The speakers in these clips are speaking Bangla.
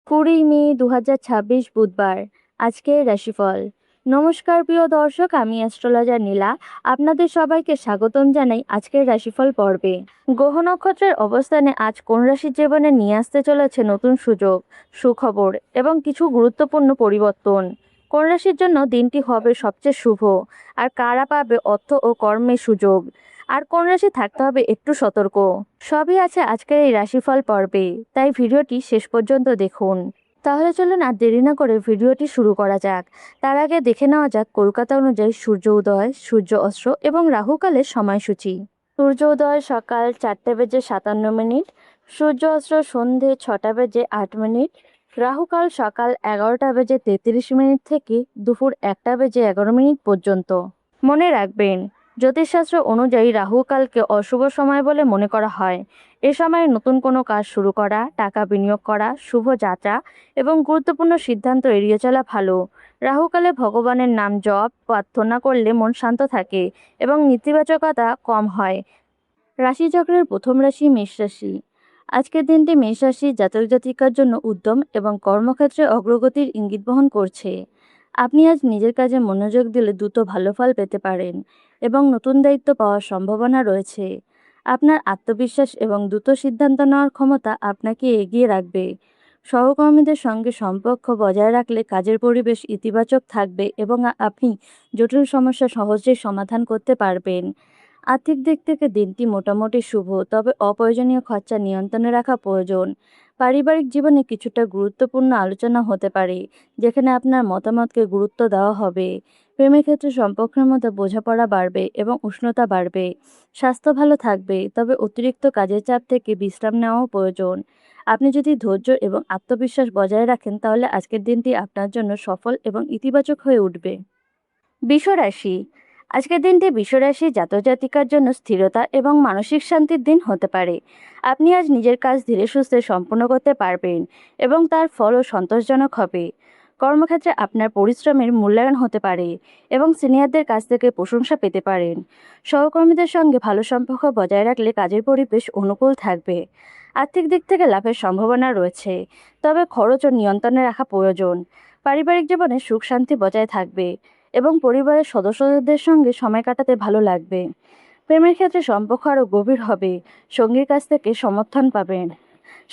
20 মে 2026 বুধবার। আজকের রাশিফল। নমস্কার প্রিয় দর্শক, আমি অ্যাস্ট্রোলজার নীলা। আপনাদের সবাইকে স্বাগতম জানাই আজকের রাশিফল পর্বে। গ্রহ নক্ষত্রের অবস্থানে আজ কোন রাশির জীবনে নিয়ে আসতে চলেছে নতুন সুযোগ, সুখবর এবং কিছু গুরুত্বপূর্ণ পরিবর্তন। কোন রাশির জন্য দিনটি হবে সবচেয়ে শুভ, আর কারা পাবে অর্থ ও কর্মের সুযোগ, আর কোন রাশি থাকতে হবে একটু সতর্ক, সবই আছে আজকের এই রাশিফল পর্বে। তাই ভিডিওটি শেষ পর্যন্ত দেখুন। তাহলে চলুন আর দেরি না করে ভিডিওটি শুরু করা যাক। তার আগে দেখে নেওয়া যাক কলকাতা অনুযায়ী সূর্য উদয়, সূর্য অস্ত এবং রাহুকালের সময়সূচি। সূর্য উদয় সকাল 4:57, সূর্য অস্ত সন্ধে 6:08, রাহুকাল সকাল 11:33 থেকে দুপুর 1:11 পর্যন্ত। মনে রাখবেন, জ্যোতিষশাস্ত্র অনুযায়ী রাহুকালকে অশুভ সময় বলে মনে করা হয়। এ সময়ে নতুন কোনো কাজ শুরু করা, টাকা বিনিয়োগ করা, শুভ যাত্রা এবং গুরুত্বপূর্ণ সিদ্ধান্ত এড়িয়ে চলা ভালো। রাহুকালে ভগবানের নাম জপ প্রার্থনা করলে মন শান্ত থাকে এবং নেতিবাচকতা কম হয়। রাশিচক্রের প্রথম রাশি মেষ রাশি। আজকের দিনটি মেষ রাশির জাতক জাতিকার জন্য উদ্যম এবং কর্মক্ষেত্রে অগ্রগতির ইঙ্গিত বহন করছে। আপনি আজ নিজের কাজে মনোযোগ দিলে দ্রুত ভালো ফল পেতে পারেন এবং নতুন দায়িত্ব পাওয়ার সম্ভাবনা রয়েছে। আপনার আত্মবিশ্বাস এবং দ্রুত সিদ্ধান্ত নেওয়ার ক্ষমতা আপনাকে এগিয়ে রাখবে। সহকর্মীদের সঙ্গে সম্পর্ক বজায় রাখলে কাজের পরিবেশ ইতিবাচক থাকবে এবং আপনি জটিল সমস্যা সহজেই সমাধান করতে পারবেন। আর্থিক দিক থেকে দিনটি মোটামুটি শুভ, তবে অপ্রয়োজনীয় খরচা নিয়ন্ত্রণে রাখা প্রয়োজন। পারিবারিক জীবনে কিছুটা গুরুত্বপূর্ণ আলোচনা হতে পারে, যেখানে আপনার মতামতকে গুরুত্ব দেওয়া হবে। প্রেমের ক্ষেত্রে সম্পর্কের মধ্যে বোঝাপড়া বাড়বে এবং উষ্ণতা বাড়বে। স্বাস্থ্য ভালো থাকবে, তবে অতিরিক্ত কাজের চাপ থেকে বিশ্রাম নেওয়াও প্রয়োজন। আপনি যদি ধৈর্য এবং আত্মবিশ্বাস বজায় রাখেন, তাহলে আজকের দিনটি আপনার জন্য সফল এবং ইতিবাচক হয়ে উঠবে। বৃষ রাশি। আজকের দিনটি বৃষ রাশির জাতক জাতিকার জন্য স্থিরতা এবং মানসিক শান্তির দিন হতে পারে। আপনি আজ নিজের কাজ ধীরে সুস্থে সম্পূর্ণ করতে পারবেন এবং তার ফলও সন্তোষজনক হবে। কর্মক্ষেত্রে আপনার পরিশ্রমের মূল্যায়ন হতে পারে এবং সিনিয়রদের কাছ থেকে প্রশংসা পেতে পারেন। সহকর্মীদের সঙ্গে ভালো সম্পর্ক বজায় রাখলে কাজের পরিবেশ অনুকূল থাকবে। আর্থিক দিক থেকে লাভের সম্ভাবনা রয়েছে, তবে খরচ ও নিয়ন্ত্রণে রাখা প্রয়োজন। পারিবারিক জীবনে সুখ শান্তি বজায় থাকবে এবং পরিবারের সদস্যদের সঙ্গে সময় কাটাতে ভালো লাগবে। প্রেমের ক্ষেত্রে সম্পর্ক আরও গভীর হবে, সঙ্গীর কাছ থেকে সমর্থন পাবেন।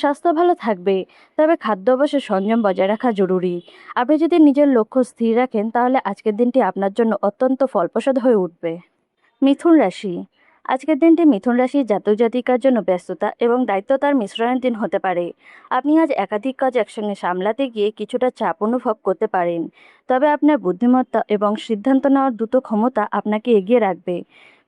স্বাস্থ্য ভালো থাকবে, তবে খাদ্যাভ্যাসে সংযম বজায় রাখা জরুরি। আপনি যদি নিজের লক্ষ্য স্থির রাখেন, তাহলে আজকের দিনটি আপনার জন্য অত্যন্ত ফলপ্রসূ হয়ে উঠবে। মিথুন রাশি। আজকের দিনটি মিথুন রাশির জাতক জাতিকার জন্য ব্যস্ততা এবং দায়িত্বতার মিশ্রণের দিন হতে পারে। আপনি আজ একাধিক কাজ একসঙ্গে সামলাতে গিয়ে কিছুটা চাপ অনুভব করতে পারেন, তবে আপনার বুদ্ধিমত্তা এবং সিদ্ধান্ত নেওয়ার দ্রুত ক্ষমতা আপনাকে এগিয়ে রাখবে।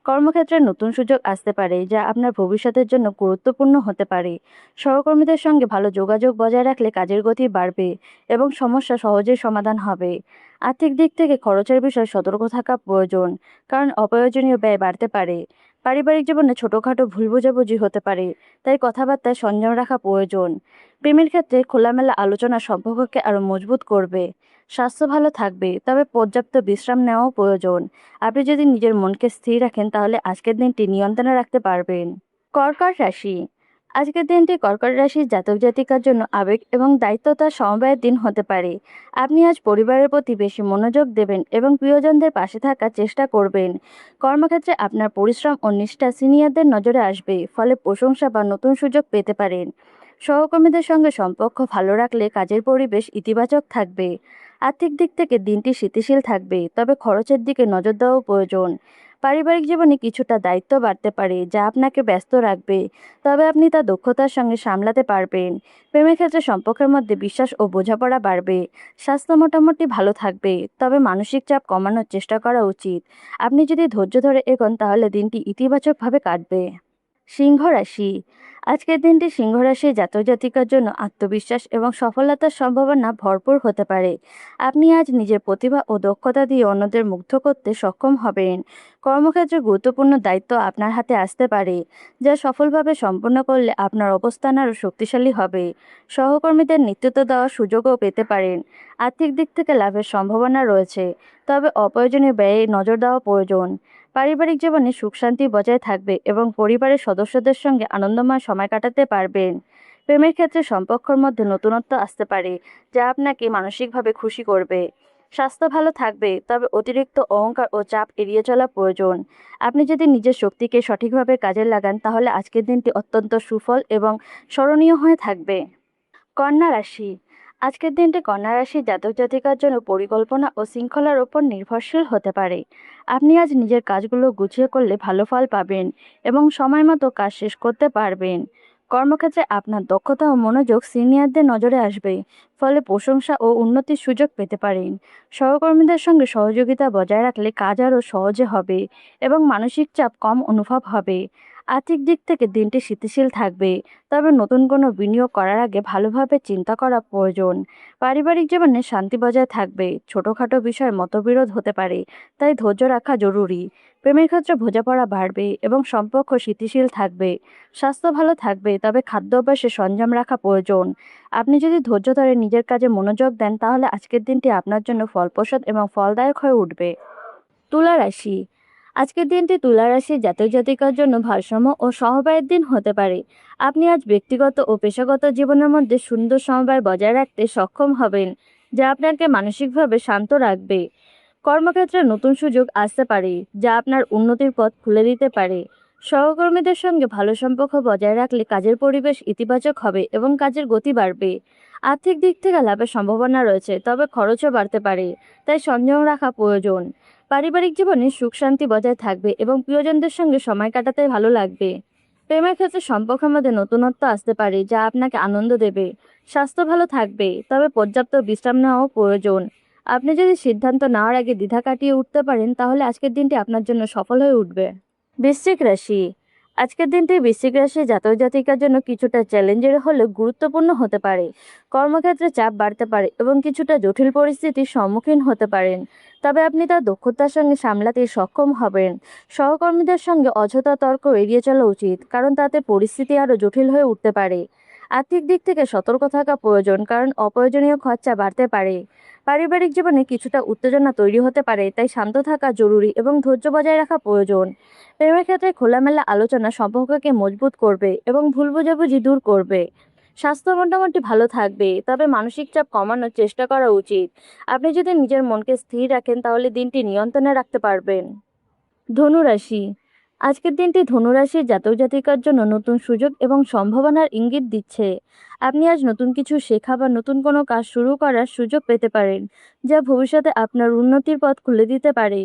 কর্মক্ষেত্রে নতুন সুযোগ আসতে পারে, যা আপনার ভবিষ্যতের জন্য গুরুত্বপূর্ণ হতে পারে। সহকর্মীদের সঙ্গে ভালো যোগাযোগ বজায় রাখলে কাজের গতি বাড়বে এবং সমস্যা সহজেই সমাধান হবে। আর্থিক দিক থেকে খরচের বিষয়ে সতর্ক থাকা প্রয়োজন, কারণ অপ্রয়োজনীয় ব্যয় বাড়তে পারে। পারিবারিক জীবনে ছোটোখাটো ভুল বোঝাবুঝি হতে পারে, তাই কথাবার্তায় সংযম রাখা প্রয়োজন। প্রেমের ক্ষেত্রে খোলামেলা আলোচনা সম্পর্ককে আরও মজবুত করবে। স্বাস্থ্য ভালো থাকবে, তবে পর্যাপ্ত বিশ্রাম নেওয়াও প্রয়োজন। আপনি যদি নিজের মনকে স্থির রাখেন, তাহলে আজকের দিনটি নিয়ন্ত্রণে রাখতে পারবেন। কর্কট রাশি। আজকের দিনটি কর্কট রাশির জাতক জাতিকার জন্য আবেগ এবং দায়িত্বতার সমবায়ের দিন হতে পারে। আপনি আজ পরিবারের প্রতি বেশি মনোযোগ দেবেন এবং প্রিয়জনদের পাশে থাকার চেষ্টা করবেন। কর্মক্ষেত্রে আপনার পরিশ্রম ও নিষ্ঠা সিনিয়রদের নজরে আসবে, ফলে প্রশংসা বা নতুন সুযোগ পেতে পারেন। সহকর্মীদের সঙ্গে সম্পর্ক ভালো রাখলে কাজের পরিবেশ ইতিবাচক থাকবে। আর্থিক দিক থেকে দিনটি স্থিতিশীল থাকবে, তবে খরচের দিকে নজর দেওয়াও প্রয়োজন। পারিবারিক জীবনে কিছুটা দায়িত্ব বাড়তে পারে, যা আপনাকে ব্যস্ত রাখবে, তবে আপনি তা দক্ষতার সঙ্গে সামলাতে পারবেন। প্রেমের ক্ষেত্রে সম্পর্কের মধ্যে বিশ্বাস ও বোঝাপড়া বাড়বে। স্বাস্থ্য মোটামুটি ভালো থাকবে, তবে মানসিক চাপ কমানোর চেষ্টা করা উচিত। আপনি যদি ধৈর্য ধরে এগোন, তাহলে দিনটি ইতিবাচকভাবে কাটবে। সিংহ রাশি। আজকের দিনটি সিংহ রাশির জাতক জাতিকার জন্য আত্মবিশ্বাস এবং সফলতার সম্ভাবনা ভরপুর হতে পারে। আপনি আজ নিজের প্রতিভা ও দক্ষতা দিয়ে অন্যদের মুগ্ধ করতে সক্ষম হবেন। কর্মক্ষেত্রে গুরুত্বপূর্ণ দায়িত্ব আপনার হাতে আসতে পারে, যা সফলভাবে সম্পন্ন করলে আপনার অবস্থান আরও শক্তিশালী হবে। সহকর্মীদের নেতৃত্ব দেওয়ার সুযোগও পেতে পারেন। আর্থিক দিক থেকে লাভের সম্ভাবনা রয়েছে, তবে অপ্রয়োজনীয় ব্যয়ে নজর দেওয়া প্রয়োজন। পারিবারিক জীবনে সুখ শান্তি বজায় থাকবে এবং পরিবারের সদস্যদের সঙ্গে আনন্দময় সময় কাটাতে পারবেন। প্রেমের ক্ষেত্রে সম্পর্কের মধ্যে নতুনত্ব আসতে পারে, যা আপনাকে মানসিকভাবে খুশি করবে। স্বাস্থ্য ভালো থাকবে, তবে অতিরিক্ত অহংকার ও চাপ এড়িয়ে চলা প্রয়োজন। আপনি যদি নিজের শক্তিকে সঠিকভাবে কাজে লাগান, তাহলে আজকের দিনটি অত্যন্ত সুফল এবং স্মরণীয় হয়ে থাকবে। কন্যা রাশি। আজকের দিনটি কন্যা রাশির জাতক জাতিকার জন্য পরিকল্পনা ও শৃঙ্খলার ওপর নির্ভরশীল হতে পারে। আপনি আজ নিজের কাজগুলো গুছিয়ে করলে ভালো ফল পাবেন এবং সময় মতো কাজ শেষ করতে পারবেন। কর্মক্ষেত্রে আপনার দক্ষতা ও মনোযোগ সিনিয়রদের নজরে আসবে, ফলে প্রশংসা ও উন্নতির সুযোগ পেতে পারেন। সহকর্মীদের সঙ্গে সহযোগিতা বজায় রাখলে কাজ আরও সহজে হবে এবং মানসিক চাপ কম অনুভব হবে। আর্থিক দিক থেকে দিনটি স্থিতিশীল থাকবে, তবে নতুন কোনো বিনিয়োগ করার আগে ভালোভাবে চিন্তা করা প্রয়োজন। পারিবারিক জীবনে শান্তি বজায় থাকবে, ছোটখাটো বিষয়ে মতবিরোধ হতে পারে, তাই ধৈর্য রাখা জরুরি। প্রেমের ক্ষেত্রে বোঝাপড়া বাড়বে এবং সম্পর্ক স্থিতিশীল থাকবে। স্বাস্থ্য ভালো থাকবে, তবে খাদ্য অভ্যাসে সংযম রাখা প্রয়োজন। আপনি যদি ধৈর্য ধরে নিজের কাজে মনোযোগ দেন, তাহলে আজকের দিনটি আপনার জন্য ফলপ্রসূ এবং ফলদায়ক হয়ে উঠবে। তুলা রাশি। আজকের দিনটি তুলা রাশির জাতক জাতিকার জন্য ভারসাম্য ও সমবায়ের দিন হতে পারে। আপনি আজ ব্যক্তিগত ও পেশাগত জীবনের মধ্যে সুন্দর সমবায় বজায় রাখতে সক্ষম হবেন, যা আপনাকে মানসিকভাবে শান্ত রাখবে। কর্মক্ষেত্রে নতুন সুযোগ আসতে পারে, যা আপনার উন্নতির পথ খুলে দিতে পারে। সহকর্মীদের সঙ্গে ভালো সম্পর্ক বজায় রাখলে কাজের পরিবেশ ইতিবাচক হবে এবং কাজের গতি বাড়বে। আর্থিক দিক থেকে লাভের সম্ভাবনা রয়েছে, তবে খরচও বাড়তে পারে, তাই সংযম রাখা প্রয়োজন। পারিবারিক জীবনে সুখ শান্তি বজায় থাকবে এবং প্রিয়জনদের সঙ্গে সময় কাটাতে ভালো লাগবে। প্রেমের ক্ষেত্রে সম্পর্কের মধ্যে নতুনত্ব আসতে পারে, যা আপনাকে আনন্দ দেবে। স্বাস্থ্য ভালো থাকবে, তবে পর্যাপ্ত বিশ্রাম নেওয়াও প্রয়োজন। আপনি যদি সিদ্ধান্ত নেওয়ার আগে দ্বিধা কাটিয়ে উঠতে পারেন, তাহলে আজকের দিনটি আপনার জন্য সফল হয়ে উঠবে। বৃশ্চিক রাশি। আজকের দিনটি বৃশ্চিক রাশি জাতক জাতিকার জন্য কিছুটা চ্যালেঞ্জের হলেও গুরুত্বপূর্ণ হতে পারে। কর্মক্ষেত্রে চাপ বাড়তে পারে এবং কিছুটা জটিল পরিস্থিতির সম্মুখীন হতে পারেন, তবে আপনি তার দক্ষতার সঙ্গে সামলাতে সক্ষম হবেন। সহকর্মীদের সঙ্গে অযথা তর্ক এড়িয়ে চলা উচিত, কারণ তাতে পরিস্থিতি আরও জটিল হয়ে উঠতে পারে। আর্থিক দিক থেকে সতর্ক থাকা প্রয়োজন, কারণ অপ্রয়োজনীয় খরচা বাড়তে পারে। পারিবারিক জীবনে কিছুটা উত্তেজনা তৈরি হতে পারে, তাই শান্ত থাকা জরুরি এবং ধৈর্য বজায় রাখা প্রয়োজন। প্রেমের ক্ষেত্রে খোলামেলা আলোচনা সম্পর্ককে মজবুত করবে এবং ভুল বোঝাবুঝি দূর করবে। স্বাস্থ্য মোটামুটি ভালো থাকবে, তবে মানসিক চাপ কমানোর চেষ্টা করা উচিত। আপনি যদি নিজের মনকে স্থির রাখেন, তাহলে দিনটি নিয়ন্ত্রণে রাখতে পারবেন। ধনুরাশি। আজকের দিনটি ধনুরাশির জাতক জাতিকার জন্য নতুন সুযোগ এবং সম্ভাবনার ইঙ্গিত দিচ্ছে। আপনি আজ নতুন কিছু শেখা বা নতুন কোনো কাজ শুরু করার সুযোগ পেতে পারেন, যা ভবিষ্যতে আপনার উন্নতির পথ খুলে দিতে পারে।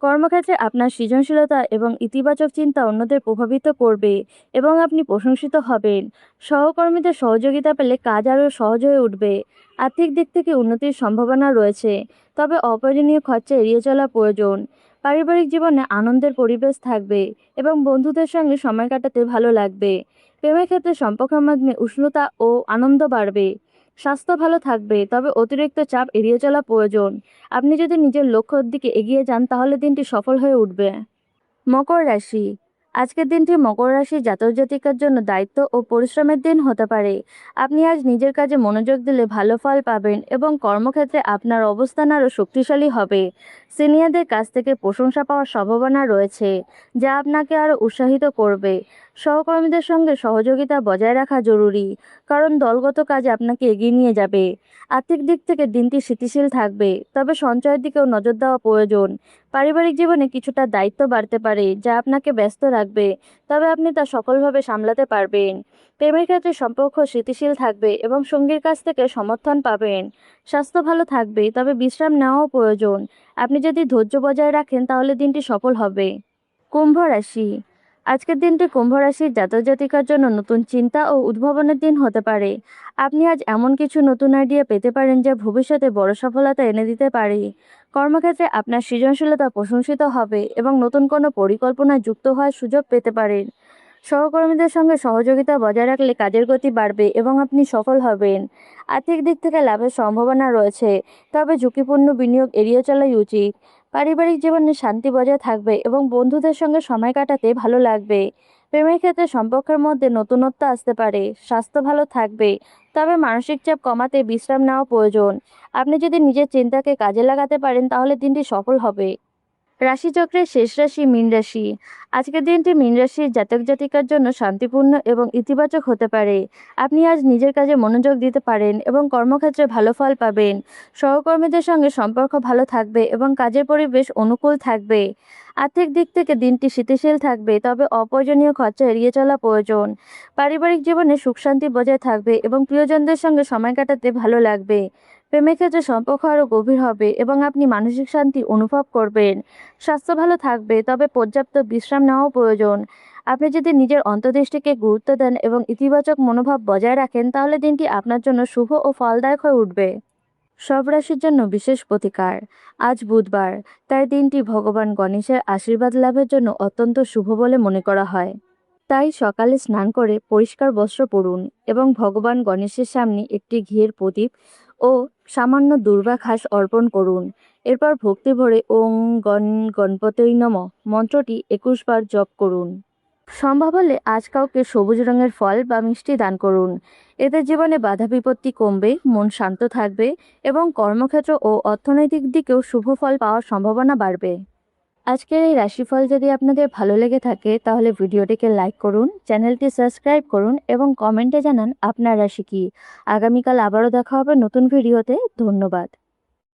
কর্মক্ষেত্রে আপনার সৃজনশীলতা এবং ইতিবাচক চিন্তা অন্যদের প্রভাবিত করবে এবং আপনি প্রশংসিত হবেন। সহকর্মীদের সহযোগিতা পেলে কাজ আরও সহজ হয়ে উঠবে। আর্থিক দিক থেকে উন্নতির সম্ভাবনা রয়েছে, তবে অপ্রয়োজনীয় খরচা এড়িয়ে চলা প্রয়োজন। পারিবারিক জীবনে আনন্দের পরিবেশ থাকবে এবং বন্ধুদের সঙ্গে সময় কাটাতে ভালো লাগবে। প্রেমের ক্ষেত্রে সম্পর্কের মধ্যে উষ্ণতা ও আনন্দ বাড়বে। স্বাস্থ্য ভালো থাকবে, তবে অতিরিক্ত চাপ এড়িয়ে চলা প্রয়োজন। আপনি যদি নিজের লক্ষ্যের দিকে এগিয়ে যান, তাহলে দিনটি সফল হয়ে উঠবে। মকর রাশি। আজকের দিনটি মকর রাশির জাতক জাতিকার জন্য দায়িত্ব ও পরিশ্রমের দিন হতে পারে। আপনি আজ নিজের কাজে মনোযোগ দিলে ভালো ফল পাবেন এবং কর্মক্ষেত্রে আপনার অবস্থান আরও শক্তিশালী হবে। সিনিয়রদের কাছ থেকে প্রশংসা পাওয়ার সম্ভাবনা রয়েছে, যা আপনাকে আরও উৎসাহিত করবে। সহকর্মীদের সঙ্গে সহযোগিতা বজায় রাখা জরুরি, কারণ দলগত কাজে আপনাকে এগিয়ে নিয়ে যাবে। আর্থিক দিক থেকে দিনটি স্থিতিশীল থাকবে, তবে সঞ্চয়ের দিকেও নজর দেওয়া প্রয়োজন। পারিবারিক জীবনে কিছুটা দায়িত্ব বাড়তে পারে, যা আপনাকে ব্যস্ত রাখবে, তবে আপনি তা সফলভাবে সামলাতে পারবেন। প্রেমের ক্ষেত্রে সম্পর্ক স্থিতিশীল থাকবে এবং সঙ্গীর কাছ থেকে সমর্থন পাবেন। স্বাস্থ্য ভালো থাকবে, তবে বিশ্রাম নেওয়াও প্রয়োজন। আপনি যদি ধৈর্য বজায় রাখেন, তাহলে দিনটি সফল হবে। কুম্ভ রাশি। আজকের দিনটি কুম্ভ রাশির জাতক জাতিকার জন্য নতুন চিন্তা ও উদ্ভাবনের দিন হতে পারে। আপনি আজ এমন কিছু নতুন আইডিয়া পেতে পারেন, যা ভবিষ্যতে বড় সফলতা এনে দিতে পারে। কর্মক্ষেত্রে আপনার সৃজনশীলতা প্রশংসিত হবে এবং নতুন কোনো পরিকল্পনায় যুক্ত হওয়ার সুযোগ পেতে পারেন। সহকর্মীদের সঙ্গে সহযোগিতা বজায় রাখলে কাজের গতি বাড়বে এবং আপনি সফল হবেন। আর্থিক দিক থেকে লাভের সম্ভাবনা রয়েছে, তবে ঝুঁকিপূর্ণ বিনিয়োগ এড়িয়ে চলাই উচিত। পারিবারিক জীবনে শান্তি বজায় থাকবে এবং বন্ধুদের সঙ্গে সময় কাটাতে ভালো লাগবে। প্রেমের ক্ষেত্রে সম্পর্কের মধ্যে নতুনত্ব আসতে পারে। স্বাস্থ্য ভালো থাকবে, তবে মানসিক চাপ কমাতে বিশ্রাম নেওয়া প্রয়োজন। আপনি যদি নিজের চিন্তাকে কাজে লাগাতে পারেন, তাহলে দিনটি সফল হবে। রাশিচক্রের শেষ রাশি মীন রাশি। আজকের দিনটি মীন রাশির জাতক জাতিকার জন্য শান্তিপূর্ণ এবং ইতিবাচক হতে পারে। আপনি আজ নিজের কাজে মনোযোগ দিতে পারেন এবং কর্মক্ষেত্রে ভালো ফল পাবেন। সহকর্মীদের সঙ্গে সম্পর্ক ভালো থাকবে এবং কাজের পরিবেশ অনুকূল থাকবে। আর্থিক দিক থেকে দিনটি স্থিতিশীল থাকবে, তবে অপ্রয়োজনীয় খরচা এড়িয়ে চলা প্রয়োজন। পারিবারিক জীবনে সুখ শান্তি বজায় থাকবে এবং প্রিয়জনদের সঙ্গে সময় কাটাতে ভালো লাগবে। প্রেমের ক্ষেত্রে সম্পর্ক আরও গভীর হবে এবং আপনি মানসিক শান্তি অনুভব করবেন। স্বাস্থ্য ভালো থাকবে, তবে পর্যাপ্ত বিশ্রাম নেওয়াও প্রয়োজন। আপনি যদি নিজের অন্তর্দৃষ্টিকে গুরুত্ব দেন এবং ইতিবাচক মনোভাব বজায় রাখেন, তাহলে দিনটি আপনার জন্য শুভ ও ফলদায়ক হয়ে উঠবে। সব রাশির জন্য বিশেষ প্রতিকার। আজ বুধবার, তাই দিনটি ভগবান গণেশের আশীর্বাদ লাভের জন্য অত্যন্ত শুভ বলে মনে করা হয়। তাই সকালে স্নান করে পরিষ্কার বস্ত্র পরুন এবং ভগবান গণেশের সামনে একটি ঘিয়ের প্রদীপ ও সামান্য দুর্বা ঘাস অর্পণ করুন। এরপর ভক্তি ভরে ওং গণ গণপতৈ নমঃ মন্ত্রটি 21 বার জপ করুন। সম্ভব হলে আজ কাউকে সবুজ রঙের ফল বা মিষ্টি দান করুন। এতে জীবনে বাধা বিপত্তি কমবে, মন শান্ত থাকবে এবং কর্মক্ষেত্র ও অর্থনৈতিক দিকেও শুভ ফল পাওয়ার সম্ভাবনা বাড়বে। আজকের এই রাশিফল যদি আপনাদের ভালো লেগে থাকে, তাহলে ভিডিওটিকে লাইক করুন, চ্যানেলটি সাবস্ক্রাইব করুন এবং কমেন্টে জানান আপনার রাশি কী। আগামীকাল আবারও দেখা হবে নতুন ভিডিওতে। ধন্যবাদ।